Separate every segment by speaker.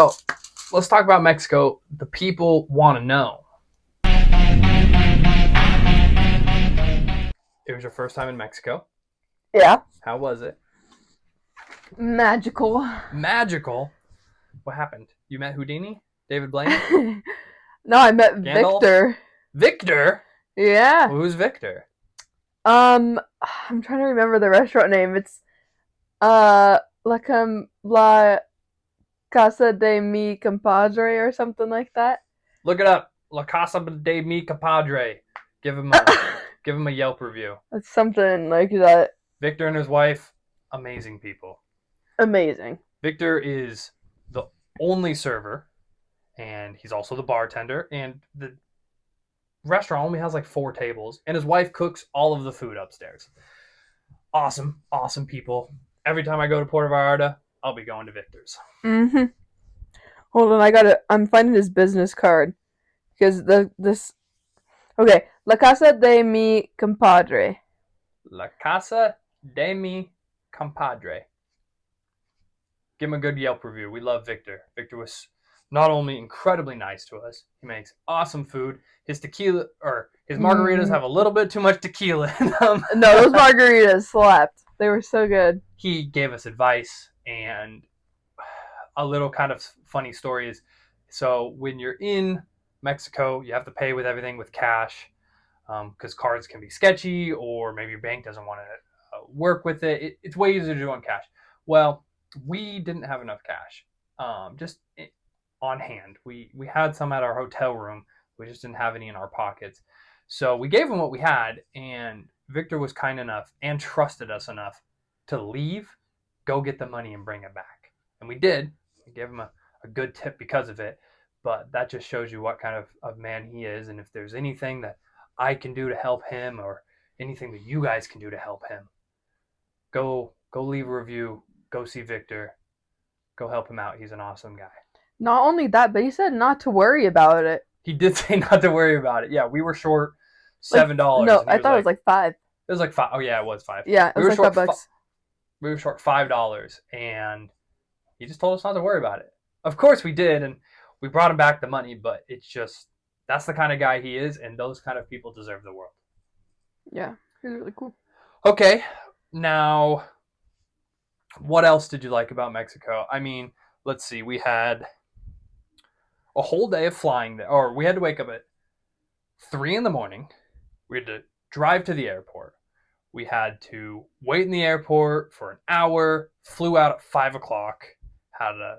Speaker 1: So let's talk about Mexico. The people want to know. It was your first time in Mexico.
Speaker 2: Yeah.
Speaker 1: How was it?
Speaker 2: Magical.
Speaker 1: Magical. What happened? You met Houdini? David Blaine?
Speaker 2: No, I met
Speaker 1: Gandalf?
Speaker 2: Victor.
Speaker 1: Victor?
Speaker 2: Yeah.
Speaker 1: Well, who's Victor?
Speaker 2: I'm trying to remember the restaurant name. It's La Casa de mi compadre or something like that.
Speaker 1: Look it up. La Casa de mi Compadre. Give him a Yelp review.
Speaker 2: It's something like that.
Speaker 1: Victor and his wife, amazing people.
Speaker 2: Amazing.
Speaker 1: Victor is the only server, and he's also the bartender, and the restaurant only has like 4 tables, and his wife cooks all of the food upstairs. Awesome people. Every time I go to Puerto Vallarta, I'll be going to Victor's.
Speaker 2: Mm-hmm. Hold on, I'm finding his business card because okay, La Casa de mi compadre.
Speaker 1: La Casa de mi Compadre. Give him a good Yelp review. We love Victor. Victor was not only incredibly nice to us, he makes awesome food. His margaritas have a little bit too much tequila in them.
Speaker 2: No, those margaritas slapped. They were so good.
Speaker 1: He gave us advice, and a little kind of funny story is, so when you're in Mexico, you have to pay with everything with cash, because cards can be sketchy, or maybe your bank doesn't want to work with it. It's way easier to do on cash. Well, we didn't have enough cash, just on hand. We had some at our hotel room. We just didn't have any in our pockets. So we gave him what we had, and Victor was kind enough and trusted us enough to leave, go get the money, and bring it back. And we did. We gave him a good tip because of it. But that just shows you what kind of man he is. And if there's anything that I can do to help him, or anything that you guys can do to help him, go leave a review. Go see Victor. Go help him out. He's an awesome guy.
Speaker 2: Not only that, but he said not to worry about it.
Speaker 1: He did say not to worry about it. Yeah, we were short $7.
Speaker 2: No, I thought it was like $5.
Speaker 1: It was like $5. Oh yeah, it was $5.
Speaker 2: Yeah, it was like $5.
Speaker 1: We were short $5, and he just told us not to worry about it. Of course we did, and we brought him back the money. But it's just, that's the kind of guy he is, and those kind of people deserve the world.
Speaker 2: Yeah, he's really cool.
Speaker 1: Okay, now, what else did you like about Mexico? I mean, let's see. We had a whole day of flying there, or we had to wake up at 3 in the morning. We had to drive to the airport. We had to wait in the airport for an hour. Flew out at 5 o'clock. Had a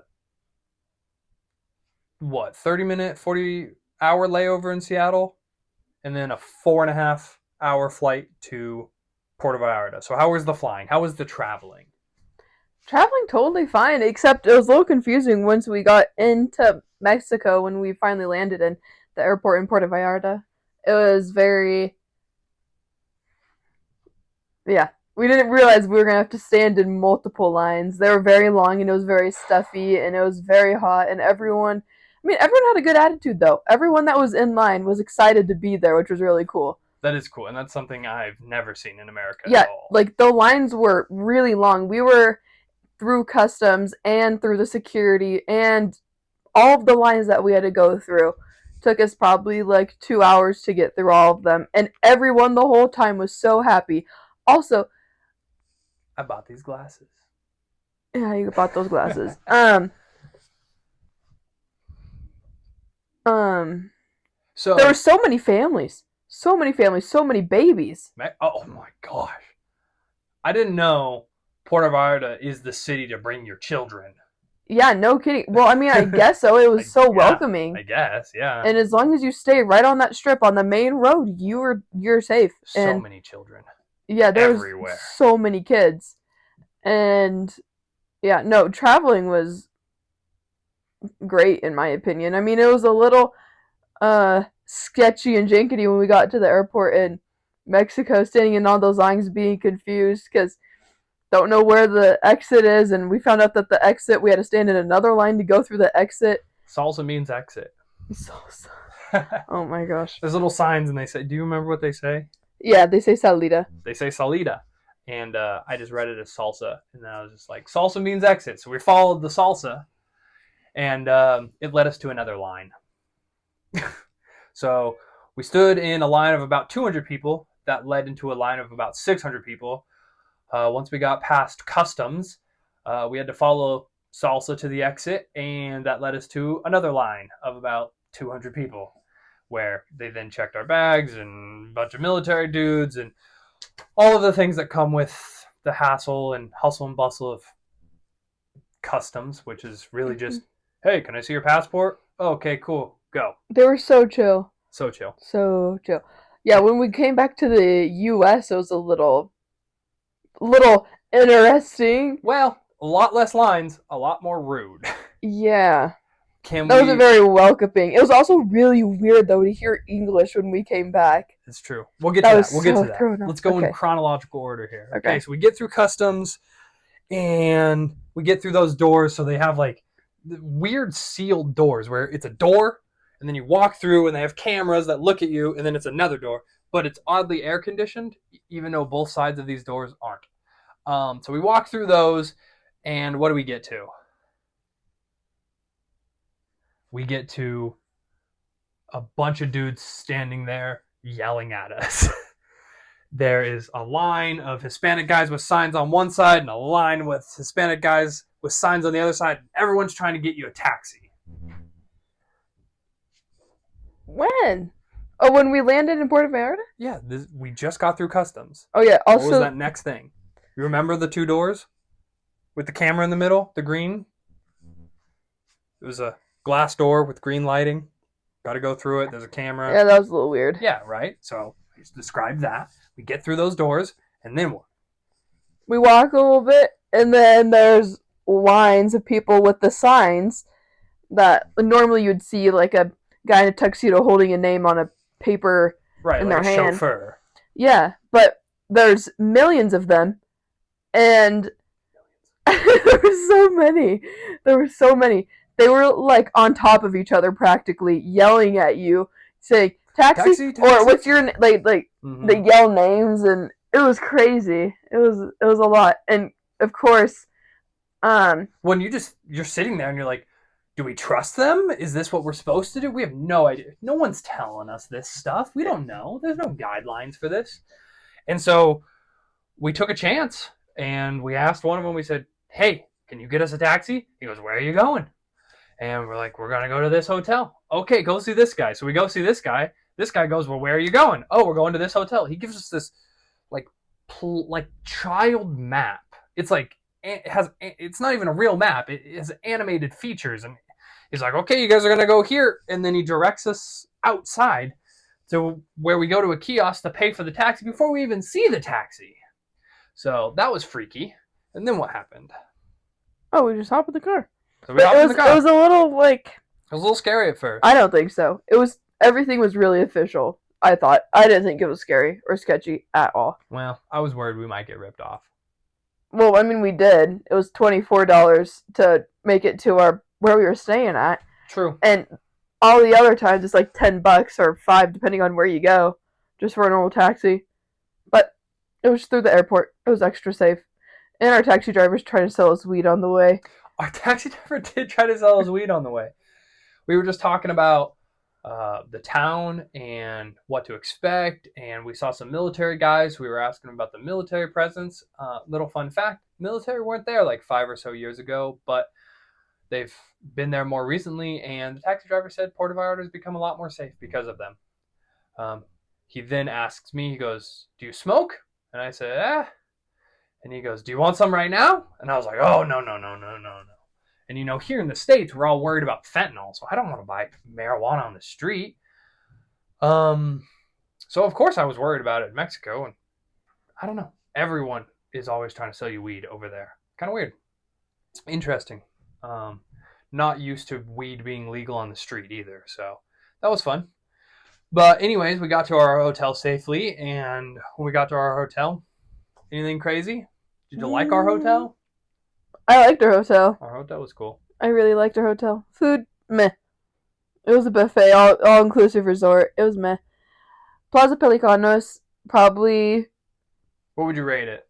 Speaker 1: 30-minute, 40-hour layover in Seattle, and then a 4.5-hour flight to Puerto Vallarta. So how was the flying? How was the traveling?
Speaker 2: Traveling totally fine, except it was a little confusing once we got into Mexico when we finally landed in the airport in Puerto Vallarta. It was very... Yeah. We didn't realize we were going to have to stand in multiple lines. They were very long, and it was very stuffy, and it was very hot, and everyone had a good attitude, though. Everyone that was in line was excited to be there, which was really cool.
Speaker 1: That is cool, and that's something I've never seen in America
Speaker 2: at
Speaker 1: all.
Speaker 2: Like, the lines were really long. We were through customs and through the security, and all of the lines that we had to go through took us probably like 2 hours to get through all of them, and everyone the whole time was so happy. Also,
Speaker 1: I bought these glasses.
Speaker 2: Yeah, you bought those glasses. So there were so many families, so many babies.
Speaker 1: Oh my gosh, I didn't know Puerto Vallarta is the city to bring your children.
Speaker 2: Yeah, no kidding. Well, I mean, I guess so. It was so welcoming.
Speaker 1: I guess, yeah.
Speaker 2: And as long as you stay right on that strip on the main road, you're safe.
Speaker 1: So many children.
Speaker 2: Yeah, there's so many kids. And yeah, no, traveling was great in my opinion. I mean, it was a little sketchy and jankety when we got to the airport in Mexico, standing in all those lines being confused because don't know where the exit is, and we found out that the exit, we had to stand in another line to go through the exit.
Speaker 1: Salsa means exit.
Speaker 2: Salsa. Oh my gosh.
Speaker 1: There's little signs, and they say, do you remember what they say?
Speaker 2: Yeah, they say salida.
Speaker 1: They say salida. And I just read it as salsa, and then I was just like, salsa means exit. So we followed the salsa, And it led us to another line. So we stood in a line of about 200 people. That led into a line of about 600 people. Once we got past customs, we had to follow Salsa to the exit, and that led us to another line of about 200 people, where they then checked our bags and a bunch of military dudes and all of the things that come with the hassle and hustle and bustle of customs, which is really just, hey, can I see your passport? Oh, okay, cool, go.
Speaker 2: They were so chill.
Speaker 1: So chill.
Speaker 2: So chill. Yeah, when we came back to the US, it was a little interesting.
Speaker 1: Well, a lot less lines, a lot more rude.
Speaker 2: Yeah.
Speaker 1: Can
Speaker 2: That wasn't
Speaker 1: we?
Speaker 2: very welcoming. It was also really weird though to hear English when we came back.
Speaker 1: It's true. We'll get to
Speaker 2: That
Speaker 1: that.
Speaker 2: was
Speaker 1: We'll get
Speaker 2: so
Speaker 1: to that.
Speaker 2: thrown off.
Speaker 1: Let's go in
Speaker 2: Okay.
Speaker 1: chronological order here. Okay,
Speaker 2: Okay.
Speaker 1: so we get through customs and we get through those doors. So they have like weird sealed doors where it's a door and then you walk through and they have cameras that look at you and then it's another door, but it's oddly air conditioned, even though both sides of these doors aren't. So we walk through those, and what do we get to? We get to a bunch of dudes standing there yelling at us. There is a line of Hispanic guys with signs on one side and a line with Hispanic guys with signs on the other side. Everyone's trying to get you a taxi.
Speaker 2: When? Oh, when we landed in Puerto Vallarta?
Speaker 1: Yeah, we just got through customs.
Speaker 2: Oh yeah.
Speaker 1: What was
Speaker 2: Also,
Speaker 1: that next thing? You remember the two doors with the camera in the middle, the green? It was a glass door with green lighting. Got to go through it. There's a camera.
Speaker 2: yeah, that was a little weird.
Speaker 1: Yeah, right. So I just described that. We get through those doors, and then what?
Speaker 2: We walk a little bit, and then there's lines of people with the signs that normally you'd see, like a guy in a tuxedo holding a name on a paper
Speaker 1: Right,
Speaker 2: in
Speaker 1: like
Speaker 2: their
Speaker 1: a
Speaker 2: hand.
Speaker 1: chauffeur.
Speaker 2: Yeah, but there's millions of them, and there were so many. There were so many. They were like on top of each other, practically yelling at you, saying "taxi"
Speaker 1: Taxi, taxi.
Speaker 2: or "what's your like?"
Speaker 1: Mm-hmm.
Speaker 2: They yell names, and it was crazy. It was a lot, and of course,
Speaker 1: when you're sitting there and you're like, do we trust them? Is this what we're supposed to do? We have no idea. No one's telling us this stuff. We don't know. There's no guidelines for this. And so we took a chance and we asked one of them, we said, hey, can you get us a taxi? He goes, where are you going? And we're like, we're going to go to this hotel. Okay, go see this guy. So we go see this guy. This guy goes, well, where are you going? Oh, we're going to this hotel. He gives us this like child map. It's like, it's not even a real map. It has animated features. And he's like, okay, you guys are going to go here. And then he directs us outside to where we go to a kiosk to pay for the taxi before we even see the taxi. So that was freaky. And then what happened?
Speaker 2: Oh, we just hopped in the car.
Speaker 1: So we hopped in the car.
Speaker 2: It was a little like.
Speaker 1: It was a little scary at first.
Speaker 2: I don't think so. It was everything was really official. I thought. I didn't think it was scary or sketchy at all.
Speaker 1: Well, I was worried we might get ripped off.
Speaker 2: Well, I mean, we did. It was $24 to make it to where we were staying at.
Speaker 1: True.
Speaker 2: And all the other times it's like $10 or $5, depending on where you go, just for a normal taxi. But it was through the airport. It was extra safe. And our taxi driver's trying to sell us weed on the way.
Speaker 1: Our taxi driver did try to sell us weed on the way. We were just talking about the town and what to expect, and we saw some military guys. We were asking about the military presence. Little fun fact, military weren't there like 5 or so years ago, but they've been there more recently, and the taxi driver said Puerto Vallarta has become a lot more safe because of them. He then asks me, he goes, do you smoke? And I said, and he goes, do you want some right now? And I was like, oh, no. And, here in the States, we're all worried about fentanyl, so I don't want to buy marijuana on the street. So, of course, I was worried about it in Mexico, and I don't know. Everyone is always trying to sell you weed over there. Kind of weird. Interesting. Not used to weed being legal on the street either, so that was fun. But anyways, we got to our hotel safely, and when we got to our hotel, anything crazy? Did you like our hotel?
Speaker 2: I liked our hotel.
Speaker 1: Our hotel was cool.
Speaker 2: I really liked our hotel. Food, meh. It was a buffet, all-inclusive resort. It was meh. Plaza Pelicanos, probably...
Speaker 1: What would you rate it?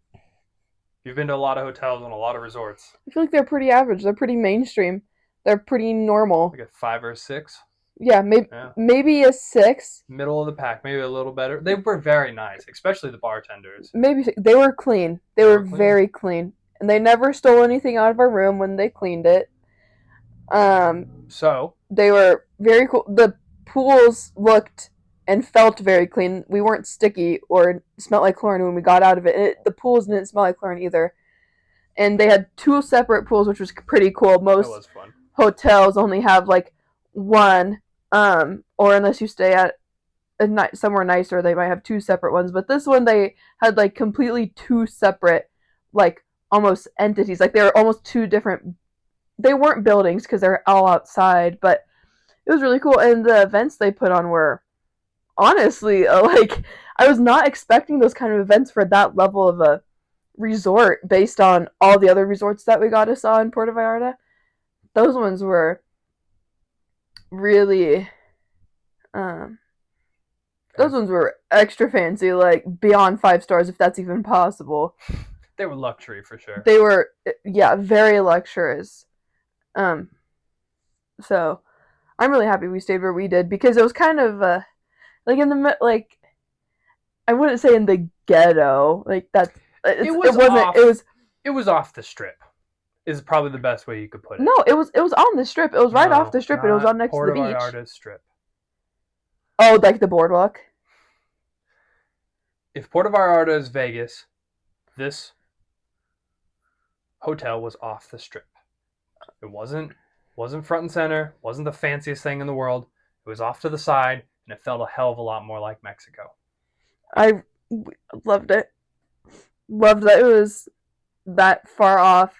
Speaker 1: You've been to a lot of hotels and a lot of resorts.
Speaker 2: I feel like they're pretty average. They're pretty mainstream. They're pretty normal.
Speaker 1: Like a 5 or a 6.
Speaker 2: Yeah,
Speaker 1: Yeah.
Speaker 2: maybe a 6.
Speaker 1: Middle of the pack, maybe a little better. They were very nice, especially the bartenders.
Speaker 2: Maybe they were clean. They
Speaker 1: They
Speaker 2: were
Speaker 1: were clean.
Speaker 2: very clean, and they never stole anything out of our room when they cleaned it. Um,
Speaker 1: So
Speaker 2: they were very cool. The pools looked and felt very clean. We weren't sticky or smelled like chlorine when we got out of it. The pools didn't smell like chlorine either. And they had 2 separate pools, which was pretty cool.
Speaker 1: that
Speaker 2: Most
Speaker 1: was fun.
Speaker 2: hotels only have like one, or unless you stay at somewhere nicer, they might have 2 separate ones. But this one, they had like completely 2 separate, like almost entities. Like they were almost 2 different. They weren't buildings because they're all outside, but it was really cool. And the events they put on were honestly like I was not expecting those kind of events for that level of a resort based on all the other resorts that we got to saw in Puerto Vallarta. Those ones were really um those ones were extra fancy, like beyond 5 stars if that's even possible.
Speaker 1: They were luxury for sure.
Speaker 2: They were, yeah, very luxurious. Um so I'm really happy we stayed where we did because it was kind of like in the like I wouldn't say in the ghetto. Like that's
Speaker 1: It was
Speaker 2: it wasn't
Speaker 1: off. It was off the strip. Is probably the best way you could put it.
Speaker 2: No, it was on the strip. It was right off the strip, and it was on next to the beach.
Speaker 1: Vallarta's strip.
Speaker 2: Oh, like the boardwalk.
Speaker 1: If Puerto Vallarta is Vegas, this hotel was off the strip. It wasn't front and center. Wasn't the fanciest thing in the world. It was off to the side, and it felt a hell of a lot more like Mexico.
Speaker 2: I loved it. Loved that it was that far off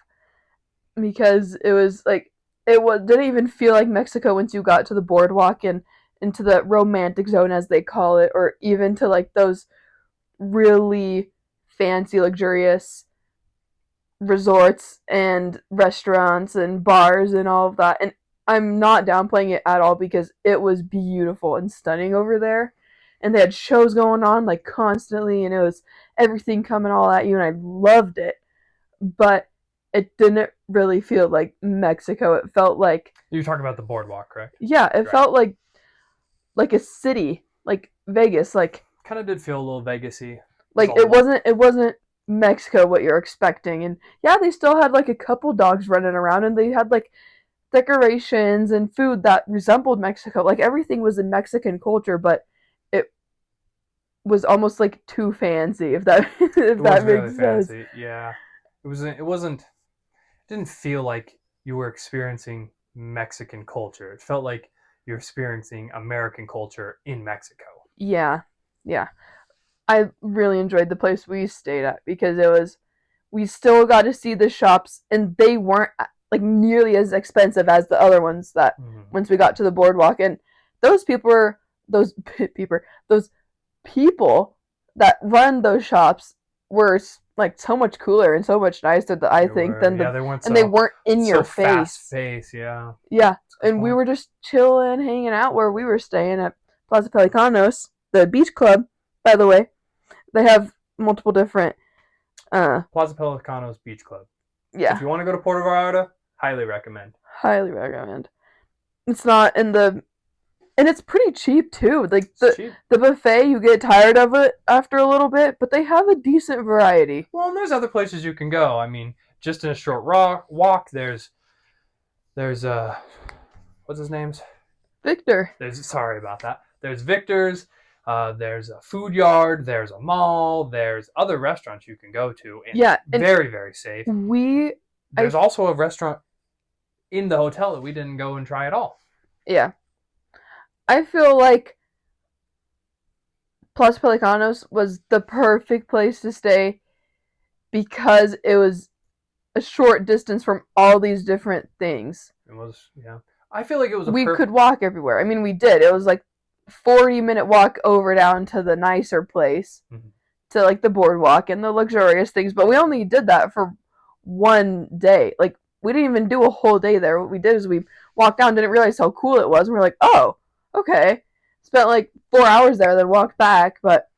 Speaker 2: because it was like didn't even feel like Mexico once you got to the boardwalk and into the romantic zone as they call it, or even to like those really fancy, luxurious resorts and restaurants and bars and all of that. And I'm not downplaying it at all because it was beautiful and stunning over there. And they had shows going on like constantly, and it was everything coming all at you, and I loved it. But it didn't really feel like Mexico. It felt like
Speaker 1: You're talking about the boardwalk, correct?
Speaker 2: Yeah, it felt like a city, like Vegas, like
Speaker 1: kind of did feel a little Vegasy.
Speaker 2: Like it wasn't Mexico what you're expecting. And yeah, they still had like a couple dogs running around, and they had like decorations and food that resembled Mexico. Like everything was in Mexican culture, but it was almost like too fancy, if that makes sense.
Speaker 1: Fancy. Yeah. It didn't feel like you were experiencing Mexican culture. It felt like you're experiencing American culture in Mexico.
Speaker 2: Yeah. Yeah. I really enjoyed the place we stayed at because we still got to see the shops, and they weren't like nearly as expensive as the other ones that once we got to the boardwalk. And those people that run those shops were like so much cooler and so much nicer that I think than
Speaker 1: they weren't
Speaker 2: and they weren't in your face.
Speaker 1: Fast pace, yeah.
Speaker 2: Yeah, and we were just chilling, hanging out where we were staying at Plaza Pelicanos, the beach club. By the way, they have multiple different
Speaker 1: Plaza Pelicanos Beach Club.
Speaker 2: Yeah.
Speaker 1: If you want to go to Puerto Vallarta, highly recommend.
Speaker 2: Highly recommend. It's not in the and it's pretty cheap too. Like the buffet, you get tired of it after a little bit, but they have a decent variety.
Speaker 1: Well, and there's other places you can go. I mean, just in a short walk, there's what's his name?
Speaker 2: Victor.
Speaker 1: Sorry about that. There's Victor's. There's a food yard. There's a mall. There's other restaurants you can go to. And very, very safe. There's also a restaurant in the hotel that we didn't go and try at all.
Speaker 2: Yeah. I feel like Plaza Pelicanos was the perfect place to stay because it was a short distance from all these different things.
Speaker 1: It was, yeah. I feel like it was
Speaker 2: we could walk everywhere. I mean, we did. It was like 40-minute walk over down to the nicer place, to like the boardwalk and the luxurious things, but we only did that for one day. Like we didn't even do a whole day there. What we did is we walked down, didn't realize how cool it was, and we're like, oh, okay. Spent like 4 hours there, then walked back. But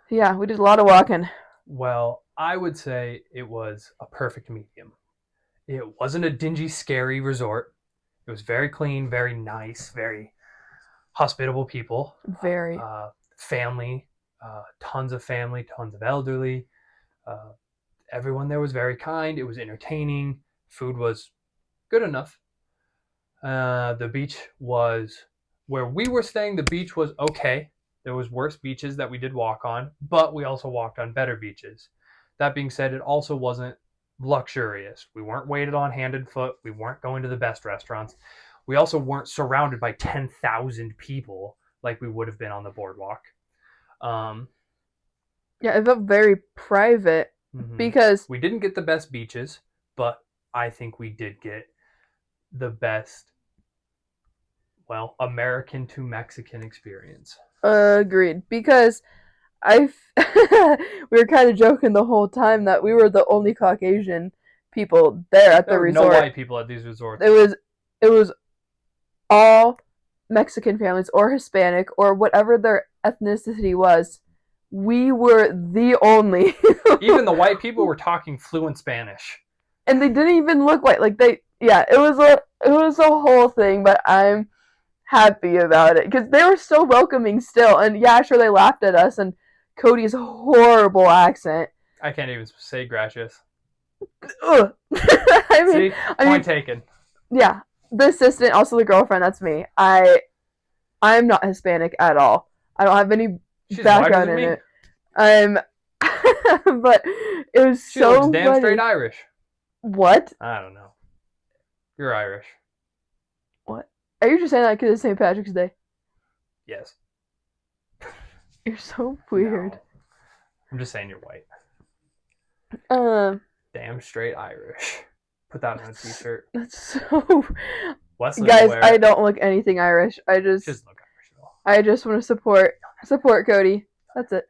Speaker 2: yeah, we did a lot of walking.
Speaker 1: Well, I would say it was a perfect medium. It wasn't a dingy, scary resort. It was very clean, very nice, very hospitable people.
Speaker 2: Very.
Speaker 1: Family, tons of elderly. Uh, Everyone there was very kind. It was entertaining. Food was good enough. The beach was where we were staying. The beach was okay. There was worse beaches that we did walk on, but we also walked on better beaches. That being said, it also wasn't luxurious. We weren't waited on hand and foot. We weren't going to the best restaurants. We also weren't surrounded by 10,000 people like we would have been on the boardwalk. Um,
Speaker 2: Yeah, it felt very private because
Speaker 1: we didn't get the best beaches, but I think we did get the best, well, American to Mexican experience.
Speaker 2: Agreed. Because I we were kind of joking the whole time that we were the only Caucasian people there at the resort.
Speaker 1: There were no white people at these resorts.
Speaker 2: It was all Mexican families or Hispanic or whatever their ethnicity was. We were the only.
Speaker 1: Even the white people were talking fluent Spanish.
Speaker 2: And they didn't even look white. Like it was a whole thing, but I'm happy about it because they were so welcoming still. And yeah, sure they laughed at us and Kody's horrible accent.
Speaker 1: I can't even say gracias.
Speaker 2: Ugh.
Speaker 1: See, point taken.
Speaker 2: Yeah, the assistant, also the girlfriend. That's me. I'm not Hispanic at all. I don't have any background in it. But it was
Speaker 1: she so looks damn funny. Straight Irish.
Speaker 2: What?
Speaker 1: I don't know. You're Irish.
Speaker 2: What? Are you just saying that because it's St. Patrick's Day?
Speaker 1: Yes.
Speaker 2: You're so weird.
Speaker 1: No. I'm just saying you're white. Damn straight Irish. Put that on a t-shirt.
Speaker 2: That's so...
Speaker 1: Wesley
Speaker 2: guys, I don't look anything Irish. I just look Irish at all. I just want to support Kody. That's it.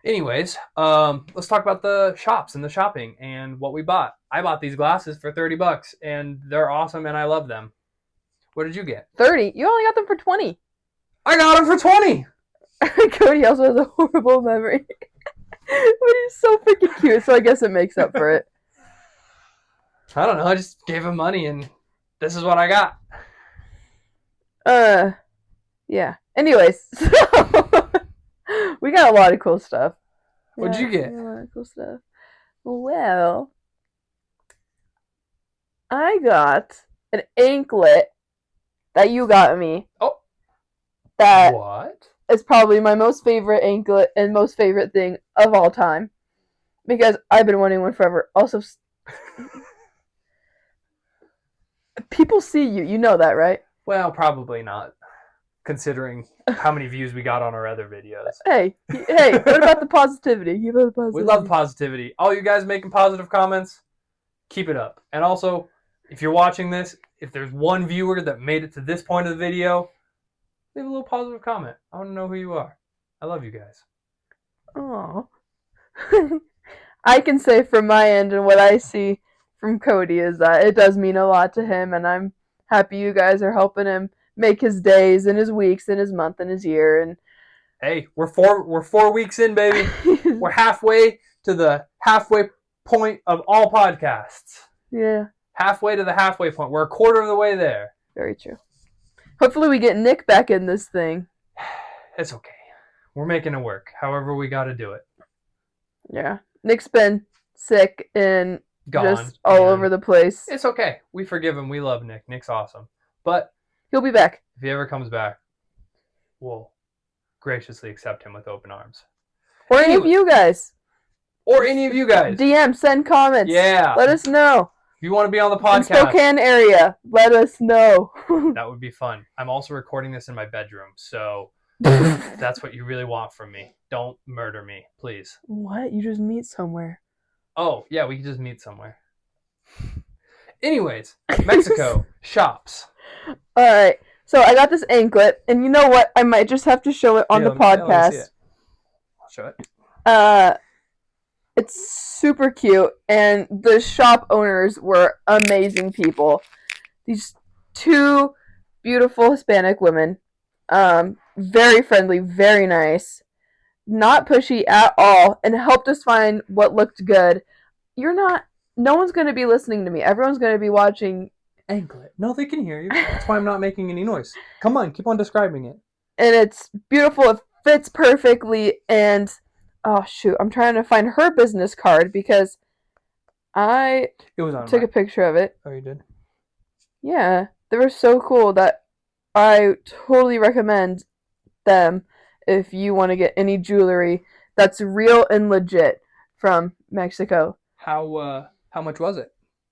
Speaker 1: Anyways, let's talk about the shops and the shopping and what we bought. I bought these glasses for $30 and they're awesome and I love them. What did you get?
Speaker 2: 30? You only got them for 20.
Speaker 1: I got them for 20.
Speaker 2: Kody also has a horrible memory. But he's so freaking cute, so I guess it makes up for it.
Speaker 1: I don't know, I just gave him money and this is what I got.
Speaker 2: Yeah. Anyways, so we got a lot of cool stuff.
Speaker 1: What'd you get?
Speaker 2: A lot of cool stuff. Well, I got an anklet that you got me.
Speaker 1: Oh.
Speaker 2: That
Speaker 1: what?
Speaker 2: Is probably my most favorite anklet and most favorite thing of all time. Because I've been wanting one forever. Also, people see you. You know that, right?
Speaker 1: Well, probably not. Considering how many views we got on our other videos.
Speaker 2: Hey, what about the positivity? We
Speaker 1: love positivity. All you guys making positive comments, keep it up. And also, if you're watching this, if there's one viewer that made it to this point of the video, leave a little positive comment. I want to know who you are. I love you guys.
Speaker 2: Oh. I can say from my end and what I see from Kody is that it does mean a lot to him, and I'm happy you guys are helping him make his days and his weeks and his month and his year. And
Speaker 1: hey, we're 4 weeks in, baby. We're halfway to the halfway point of all podcasts.
Speaker 2: Yeah.
Speaker 1: Halfway to the halfway point. We're a quarter of the way there.
Speaker 2: Very true. Hopefully we get Nick back in this thing.
Speaker 1: It's okay. We're making it work. However we got to do it.
Speaker 2: Yeah. Nick's been sick and
Speaker 1: gone.
Speaker 2: Just all over the place.
Speaker 1: It's okay. We forgive him. We love Nick. Nick's awesome. But
Speaker 2: he'll be back.
Speaker 1: If he ever comes back, we'll graciously accept him with open arms.
Speaker 2: Or any of you guys. DM, send comments.
Speaker 1: Yeah.
Speaker 2: Let us know.
Speaker 1: If you want to be on the podcast.
Speaker 2: In Spokane area, let us know.
Speaker 1: That would be fun. I'm also recording this in my bedroom, so that's what you really want from me. Don't murder me, please.
Speaker 2: What? You just meet somewhere.
Speaker 1: Oh, yeah, we can just meet somewhere. Anyways, Mexico, shops.
Speaker 2: All right. So I got this anklet, and you know what? I might just have to show it on the podcast.
Speaker 1: I'll show it.
Speaker 2: It's super cute, and the shop owners were amazing people. These two beautiful Hispanic women, very friendly, very nice, not pushy at all, and helped us find what looked good. You're not no one's going to be listening to me. Everyone's going to be watching.
Speaker 1: Anklet. No, they can hear you. That's why I'm not making any noise. Come on, keep on describing it.
Speaker 2: And it's beautiful. It fits perfectly. And oh shoot, I'm trying to find her business card because I
Speaker 1: It was on
Speaker 2: took a picture of it.
Speaker 1: Oh, you did?
Speaker 2: Yeah, they were so cool that I totally recommend them if you want to get any jewelry that's real and legit from Mexico.
Speaker 1: How much was it?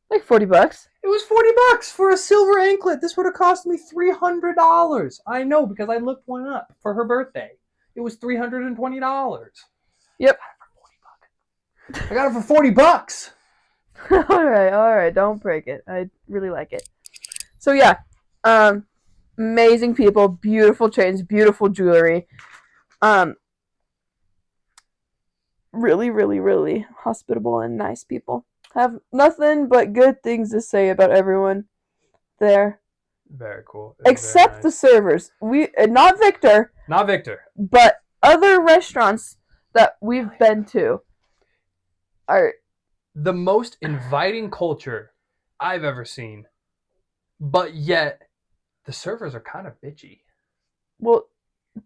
Speaker 2: Like $40.
Speaker 1: It was $40 for a silver anklet. This would have cost me $300. I know because I looked one up for her birthday. It was $320.
Speaker 2: Yep.
Speaker 1: I got it for $40.
Speaker 2: All right, don't break it. I really like it. So yeah, amazing people, beautiful chains, beautiful jewelry. Really, really, really hospitable and nice people. Have nothing but good things to say about everyone there.
Speaker 1: Very cool.
Speaker 2: Except the servers. Not Victor.
Speaker 1: Not Victor.
Speaker 2: But other restaurants that we've been to are
Speaker 1: the most inviting culture I've ever seen. But yet, the servers are kind of bitchy.
Speaker 2: Well,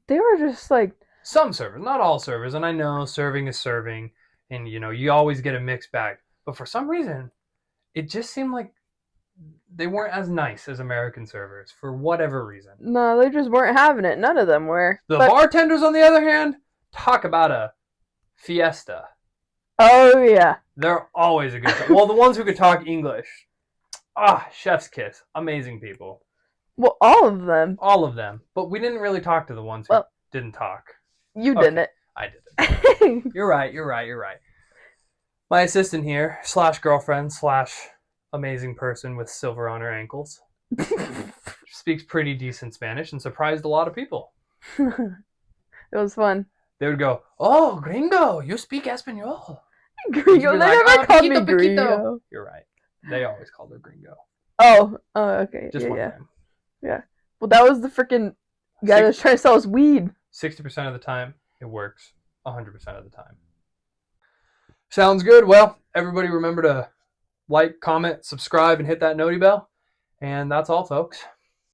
Speaker 2: they were just like...
Speaker 1: Some servers, not all servers. And I know serving is serving. And, you always get a mixed bag. But for some reason, it just seemed like they weren't as nice as American servers for whatever reason.
Speaker 2: No, they just weren't having it. None of them were.
Speaker 1: The bartenders, on the other hand, talk about a fiesta.
Speaker 2: Oh, yeah.
Speaker 1: They're always a good time. Well, the ones who could talk English. Chef's kiss. Amazing people.
Speaker 2: Well, all of them.
Speaker 1: All of them. But we didn't really talk to the ones who didn't talk.
Speaker 2: You didn't.
Speaker 1: I didn't. You're right. My assistant here, /girlfriend, /amazing person with silver on her ankles, speaks pretty decent Spanish and surprised a lot of people.
Speaker 2: It was fun.
Speaker 1: They would go, "Oh, gringo, you speak Espanol."
Speaker 2: Gringo? They never called me gringo.
Speaker 1: You're right. They always called her gringo.
Speaker 2: Oh, okay.
Speaker 1: Just one time.
Speaker 2: Yeah. Well, that was the freaking guy that was trying to sell us weed.
Speaker 1: 60% of the time, it works. 100% of the time. Sounds good. Well, everybody remember to like, comment, subscribe, and hit that noti bell. And that's all, folks.